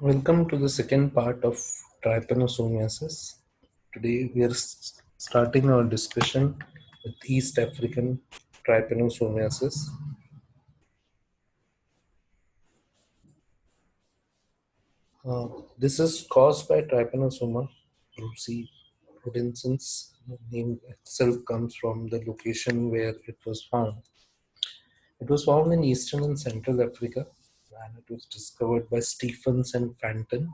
Welcome to the second part of trypanosomiasis. Today we are starting our discussion with East African trypanosomiasis. This is caused by Trypanosoma rudescens. The name itself comes from the location where it was found. It was found in Eastern and Central Africa, and it was discovered by Stephens and Fanton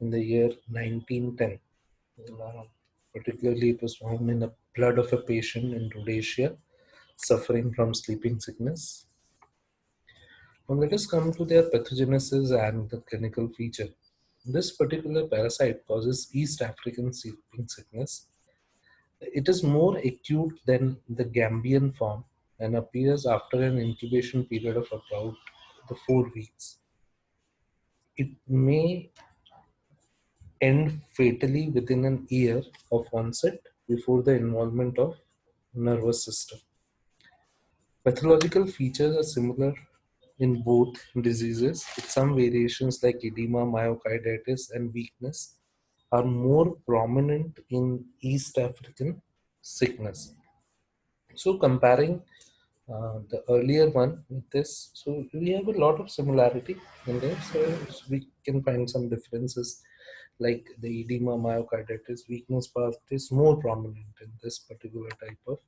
in the year 1910. Uh, Particularly, it was found in the blood of a patient in Rhodesia suffering from sleeping sickness. Now, let us come to their pathogenesis and the clinical feature. This particular parasite causes East African sleeping sickness. It is more acute than the Gambian form and appears after an incubation period of about the 4 weeks. It may end fatally within an year of onset before the involvement of nervous system. Pathological features are similar in both diseases, with some variations like edema, myocarditis, and weakness are more prominent in East African sickness. So, comparing the earlier one with this, so we have a lot of similarity in there. So we can find some differences, like the edema, myocarditis, weakness part is more prominent in this particular type of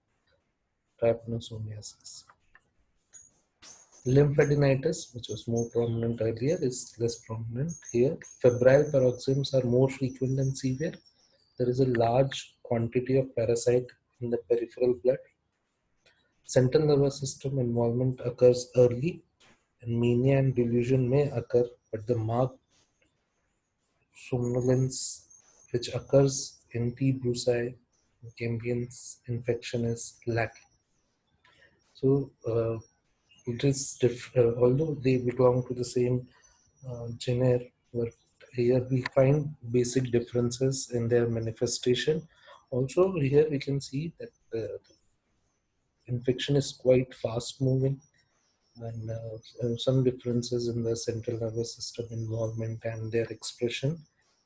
trypanosomiasis. Lymphadenitis, which was more prominent earlier, is less prominent here. Febrile paroxysms are more frequent and severe. There is a large quantity of parasite in the peripheral blood. Central nervous system involvement occurs early, and mania and delusion may occur, but the marked somnolence which occurs in T. brucei Cambian's infection is lacking. So, it is although they belong to the same genre, but here we find basic differences in their manifestation. Also, here we can see that the infection is quite fast moving, and some differences in the central nervous system involvement and their expression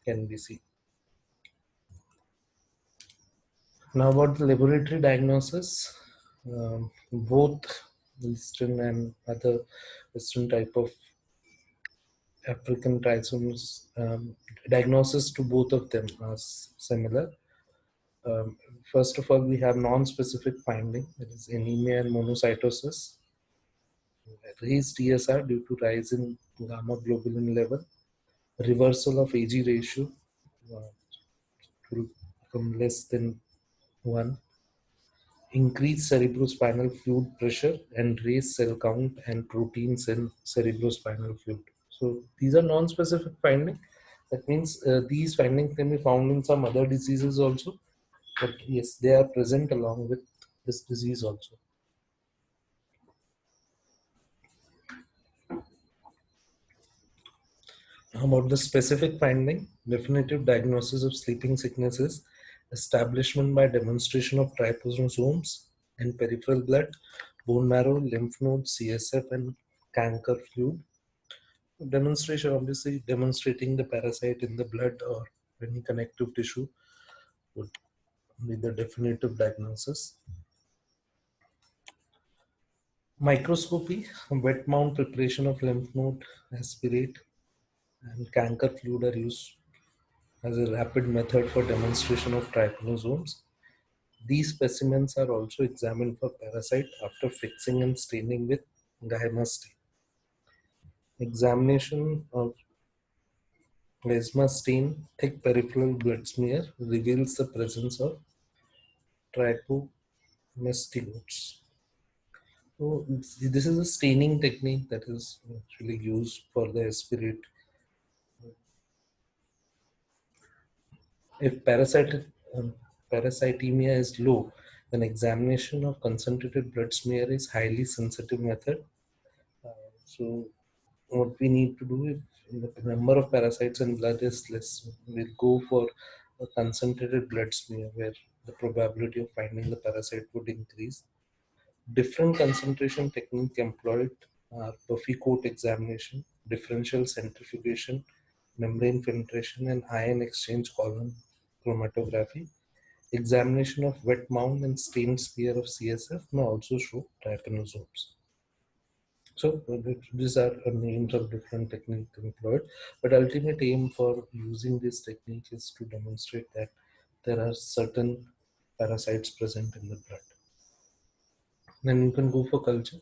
can be seen. Now, about the laboratory diagnosis, both Eastern and other Western type of African trisomes, diagnosis to both of them are similar. Um, First of all, we have non-specific finding, that is anemia and monocytosis, raised TSR due to rise in gamma globulin level, reversal of AG ratio uh, to become less than 1, increased cerebrospinal fluid pressure, and raised cell count and proteins in cerebrospinal fluid. So these are non-specific findings. That means these findings can be found in some other diseases also, but yes, they are present along with this disease also. About the specific finding, definitive diagnosis of sleeping sickness is establishment by demonstration of trypanosomes in peripheral blood, bone marrow, lymph nodes, CSF, and canker fluid. Demonstration, obviously, demonstrating the parasite in the blood or any connective tissue would be the definitive diagnosis. Microscopy, wet mount preparation of lymph node, aspirate, and canker fluid are used as a rapid method for demonstration of trypanosomes. These specimens are also examined for parasite after fixing and staining with Guyma stain. Examination of Guyma stain, thick peripheral blood smear reveals the presence of trypomastigotes. So this is a staining technique that is actually used for the aspirate. If parasitemia is low, then examination of concentrated blood smear is highly sensitive method. So what we need to do, if the number of parasites in blood is less, we'll go for a concentrated blood smear where the probability of finding the parasite would increase. Different concentration technique employed are Buffy coat examination, differential centrifugation, membrane filtration, and ion exchange column chromatography. Examination of wet mount and stained sphere of CSF may also show trypanosomes. So these are names of different techniques employed, but ultimate aim for using this technique is to demonstrate that there are certain parasites present in the blood. Then you can go for culture.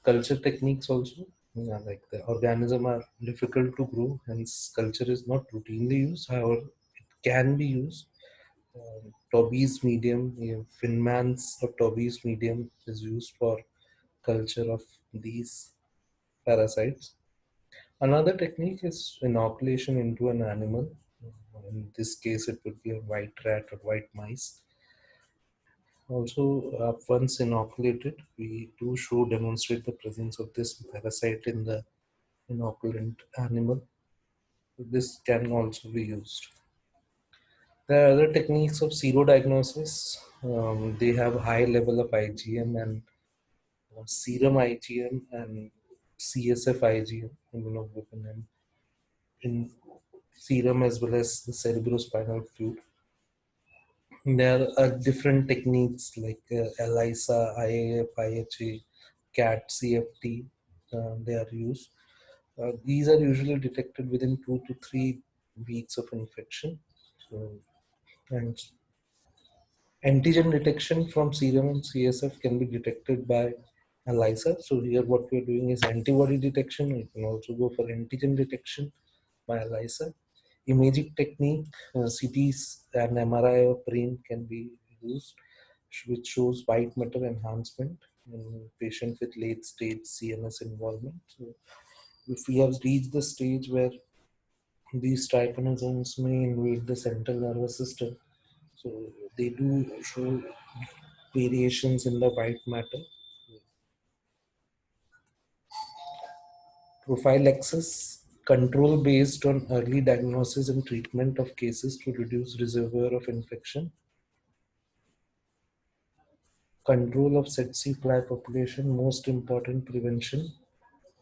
Culture techniques also, yeah, like the organism are difficult to grow, hence culture is not routinely used. However, it can be used. Tobbe's medium, Finman's or Tobbe's medium is used for culture of these parasites. Another technique is inoculation into an animal. In this case, it would be a white rat or white mice. Also, once inoculated, we do show demonstrate the presence of this parasite in the inoculant animal. This can also be used. There are other techniques of serodiagnosis. They have high level of IgM and serum IgM and CSF IgM, immunoglobulin, in serum as well as the cerebrospinal fluid. There are different techniques like ELISA, IAF, IHA, CAT, CFT. They are used. These are usually detected within 2 to 3 weeks of infection. So, and antigen detection from serum and CSF can be detected by ELISA. So here what we are doing is antibody detection. You can also go for antigen detection by ELISA. Imaging technique, CTs and MRI of brain can be used, which shows white matter enhancement in patient with late stage CNS involvement. So if we have reached the stage where these trypanosomes may invade the central nervous system, so they do show variations in the white matter. Prophylaxis, control based on early diagnosis and treatment of cases to reduce reservoir of infection. Control of tsetse fly population, most important prevention,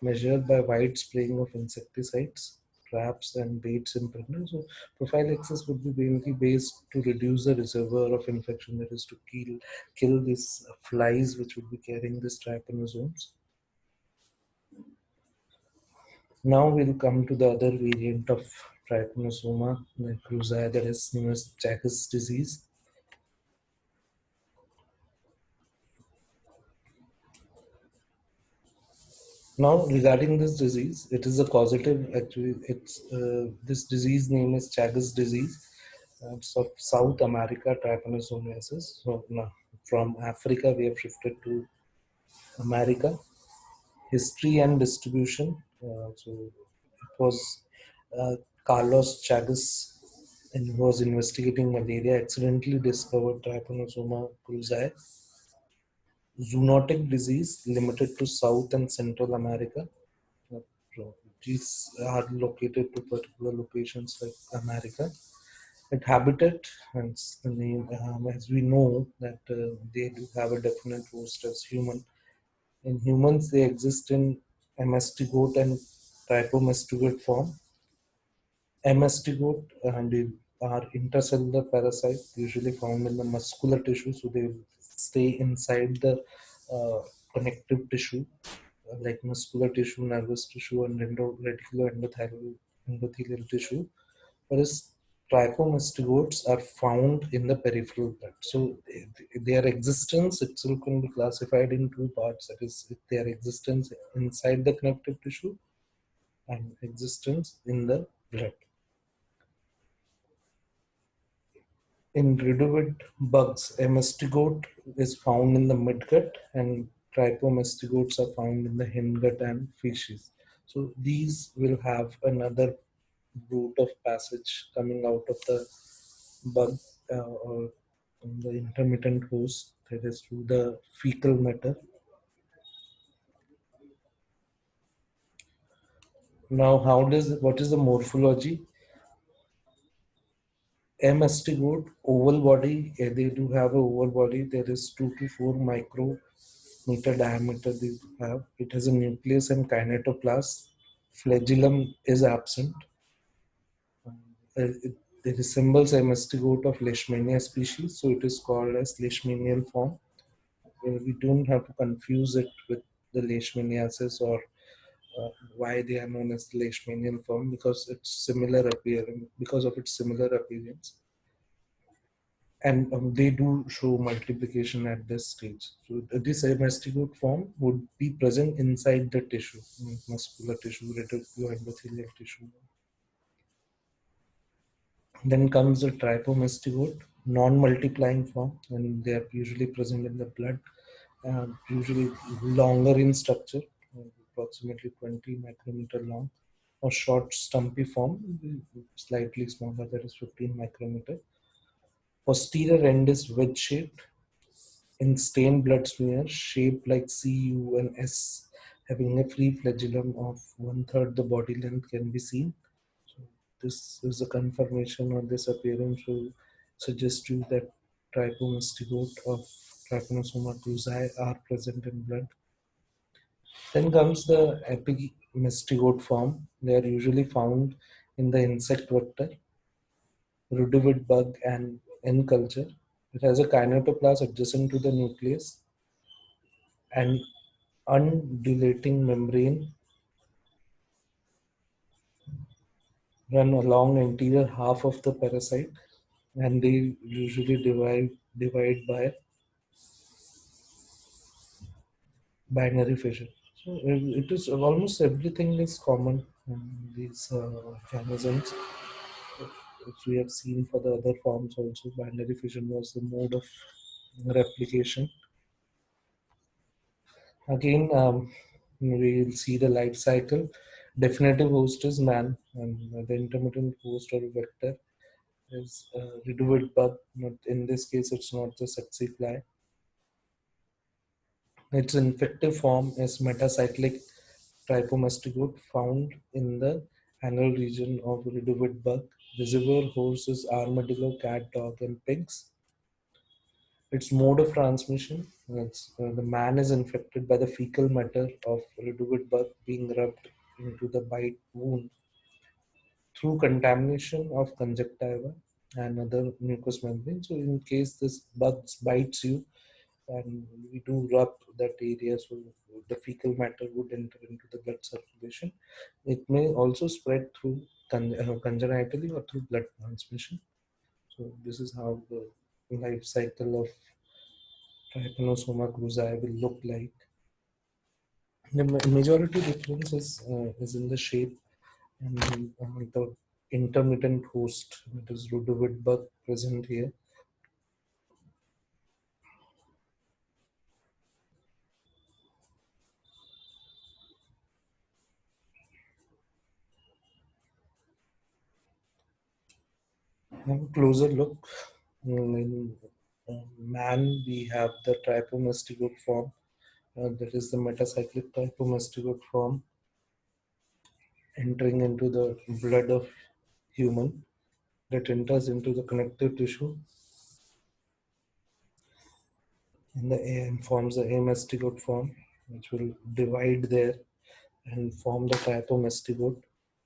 measured by wide spraying of insecticides, traps and baits in pregnant. So prophylaxis would be mainly based to reduce the reservoir of infection, that is to kill these flies which would be carrying these trypanosomes. Now we'll come to the other variant of trypanosoma, the cruzi, that is known as Chagas disease. Now, regarding this disease, it is a causative. Actually, it's this disease name is Chagas disease. It's of South America, trypanosomiasis. So now, from Africa, we have shifted to America. History and distribution. So it was Carlos Chagas, and he was investigating malaria, accidentally discovered Trypanosoma cruzi, zoonotic disease limited to South and Central America. So these are located to particular locations like America. Its habitat, hence the name, as we know that they do have a definite host as human. In humans, they exist in amastigote and trypomastigote form. Amastigote and they are intercellular parasites usually found in the muscular tissue, so they stay inside the connective tissue like muscular tissue, nervous tissue, and endothelial tissue. Whereas trichomastigotes are found in the peripheral blood. So their existence itself can be classified in two parts. That is, their existence inside the connective tissue and existence in the blood. In Ridovit bugs, a mastigote is found in the midgut and trypomastigotes are found in the hindgut and feces. So these will have another route of passage coming out of the bug or the intermittent host, that is through the fecal matter. Now, what is the morphology? A mastigote, oval body, they do have a oval body. There is 2 to 4 micrometer diameter they have. It has a nucleus and kinetoplast. Flagellum is absent. It resembles a mastigote of Leishmania species, so it is called as Leishmanian form. We don't have to confuse it with the Leishmaniasis or why they are known as the Leishmanian form, because it's similar appearance, because of its similar appearance, and they do show multiplication at this stage. So this mastigote form would be present inside the tissue, muscular tissue, reticuloendothelial tissue. Then comes the trypomastigote, non-multiplying form, and they are usually present in the blood, usually longer in structure, approximately 20 micrometer long, or short stumpy form, slightly smaller, that is 15 micrometer. Posterior end is wedge-shaped in stained blood smear, shaped like C, U, and S, having a free flagellum of one-third the body length can be seen. So this is a confirmation, or this appearance will suggest to you that trypomastigote of Trypanosoma cruzi are present in blood. Then comes the epimastigote form. They are usually found in the insect vector, Rudivid bug, and in culture. It has a kinetoplast adjacent to the nucleus and undulating membrane run along anterior half of the parasite, and they usually divide by binary fission. So it is almost everything is common in these organisms. Which we have seen for the other forms also. Binary fission was the mode of replication. Again, we will see the life cycle. Definitive host is man, and the intermittent host or vector is Riduvid bug. But in this case, it's not the tsetse fly. Its infective form is metacyclic trypomastigote found in the anal region of Riduvid bug. Reservoir host is armadillo, cat, dog, and pigs. Its mode of transmission, the man is infected by the fecal matter of Riduvid bug being rubbed into the bite wound through contamination of conjunctiva and other mucous membrane. So in case this bug bites you and we do rub that area, so the fecal matter would enter into the blood circulation. It may also spread through congenitally or through blood transmission. So this is how the life cycle of Trypanosoma cruzi will look like. The majority difference is in the shape and the intermittent host, that is Rudovid bug present here. Have a closer look. In man, we have the trypomastigote form, that is the metacyclic trypomastigote form entering into the blood of human, that enters into the connective tissue and forms the amastigote form, which will divide there and form the trypomastigote.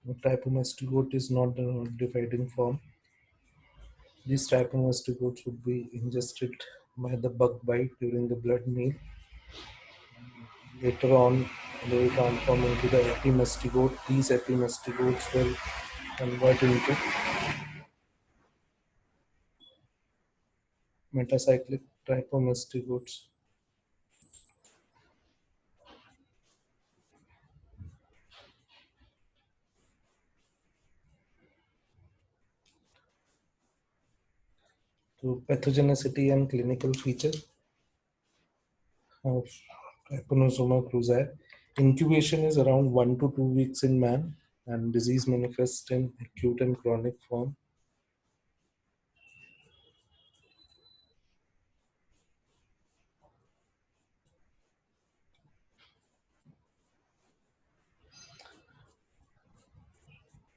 The trypomastigote is not the dividing form. These trypomastigotes would be ingested by the bug bite during the blood meal. Later on, they will transform into the epimastigote. These epimastigotes will convert into metacyclic trypomastigotes. So, pathogenicity and clinical feature of Trypanosoma cruzi. Incubation is around 1 to 2 weeks in man, and disease manifests in acute and chronic form.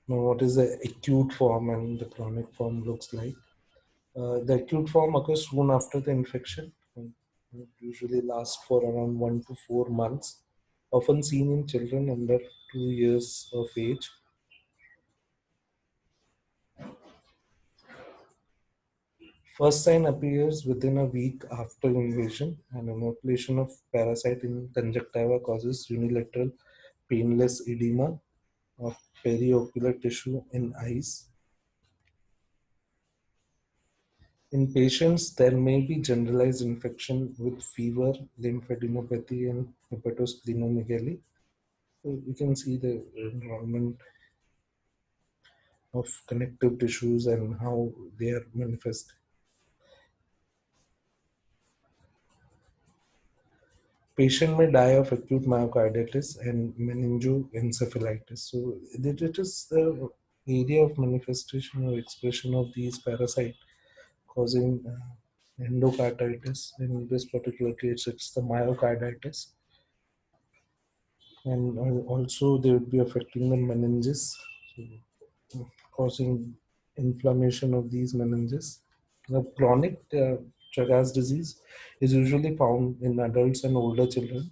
Now, what is the acute form and the chronic form looks like? The acute form occurs soon after the infection and usually lasts for around 1 to 4 months. often seen in children under 2 years of age. First sign appears within a week after invasion, and inoculation of parasite in conjunctiva causes unilateral painless edema of periocular tissue in eyes. In patients, there may be generalized infection with fever, lymphadenopathy, and hepatosplenomegaly. So you can see the involvement of connective tissues and how they are manifest. Patient may die of acute myocarditis and meningoencephalitis. So it is the area of manifestation or expression of these parasites causing endocarditis. In this particular case, it's the myocarditis, and also they would be affecting the meninges, so, causing inflammation of these meninges. The chronic Chagas disease is usually found in adults and older children.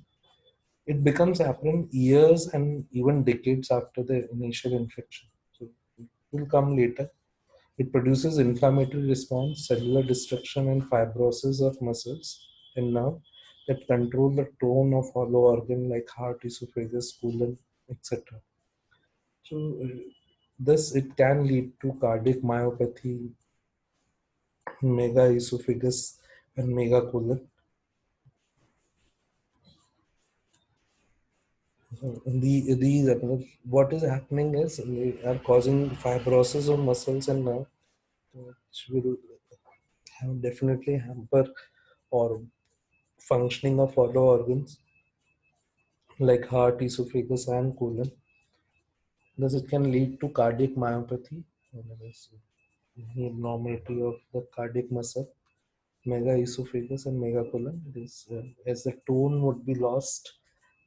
It becomes apparent years and even decades after the initial infection. So it will come later. It produces inflammatory response, cellular destruction, and fibrosis of muscles and nerve that control the tone of hollow organ like heart, esophagus, colon, etc. So, thus it can lead to cardiac myopathy, megaesophagus, and megacolon. What is happening is they are causing fibrosis of muscles and nerve, which will have definitely hamper or functioning of other organs like heart, esophagus, and colon. Thus, it can lead to cardiac myopathy, that is abnormality of the cardiac muscle, megaesophagus, and megacolon. It is as the tone would be lost,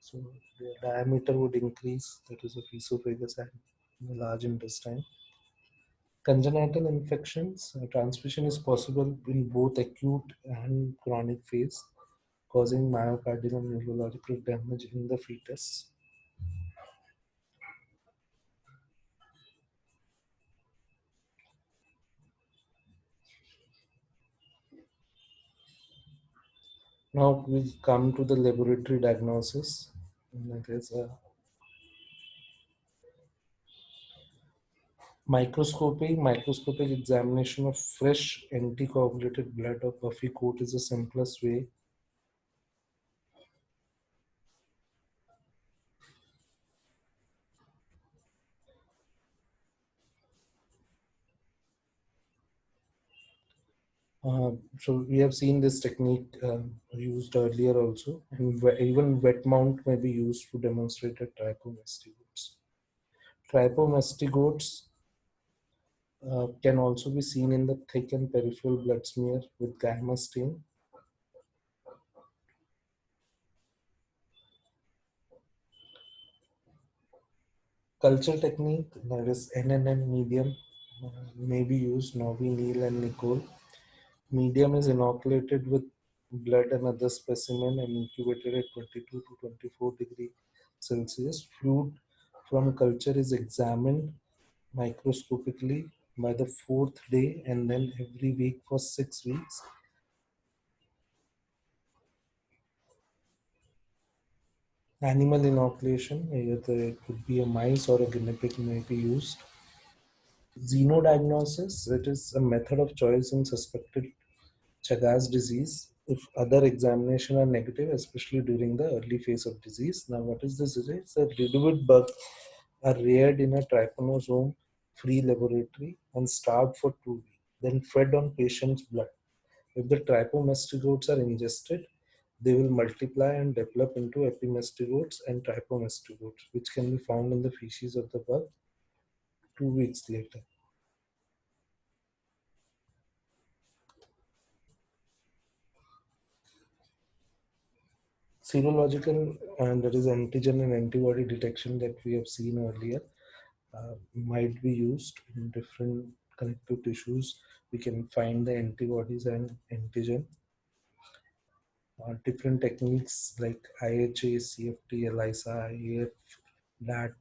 so the diameter would increase. That is of esophagus and the large intestine. Congenital infections, transmission is possible in both acute and chronic phase, causing myocardial and neurological damage in the fetus. Now we come to the laboratory diagnosis. That is a microscopic examination of fresh anticoagulated blood or puffy coat is the simplest way. So we have seen this technique used earlier also, and even wet mount may be used to demonstrate a trypomastigotes. Trypomastigotes can also be seen in the thick and peripheral blood smear with gamma stain. Culture technique, that is NNN medium, may be used. Novi, Neil, and Nicole. Medium is inoculated with blood and other specimen and incubated at 22 to 24 degree Celsius. Fluid from culture is examined microscopically by the fourth day and then every week for 6 weeks. Animal inoculation, either it could be a mice or a guinea pig, may be used. Xenodiagnosis, it is a method of choice in suspected Chagas disease if other examination are negative, especially during the early phase of disease. Now, what is this disease? The redwood bug are reared in a trypanosome free laboratory and starved for 2 weeks, then fed on patient's blood. If the trypomastigotes are ingested, they will multiply and develop into epimastigotes and trypomastigotes, which can be found in the feces of the bug 2 weeks later. Serological, and that is antigen and antibody detection that we have seen earlier, might be used in different connective tissues. We can find the antibodies and antigen. different techniques like IHA, CFT, ELISA, IAF that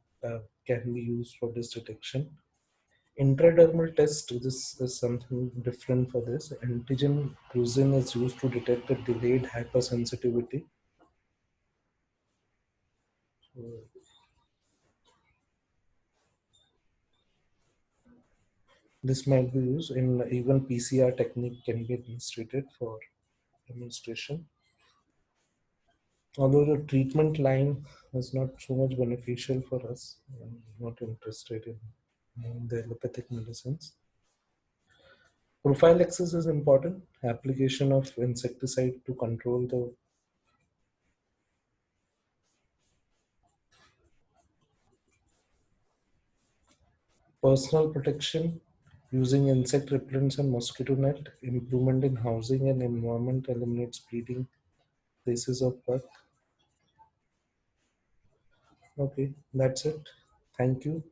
can be used for this detection. Intradermal test, this is something different for this. Antigen cruising is used to detect a delayed hypersensitivity. So this might be used in even PCR technique can be administered for demonstration. Although the treatment line is not so much beneficial for us, I'm not interested in the allopathic medicines. Prophylaxis is important. Application of insecticide to control the personal protection using insect repellents and mosquito net. Improvement in housing and environment eliminates bleeding places of birth. Okay, that's it. Thank you.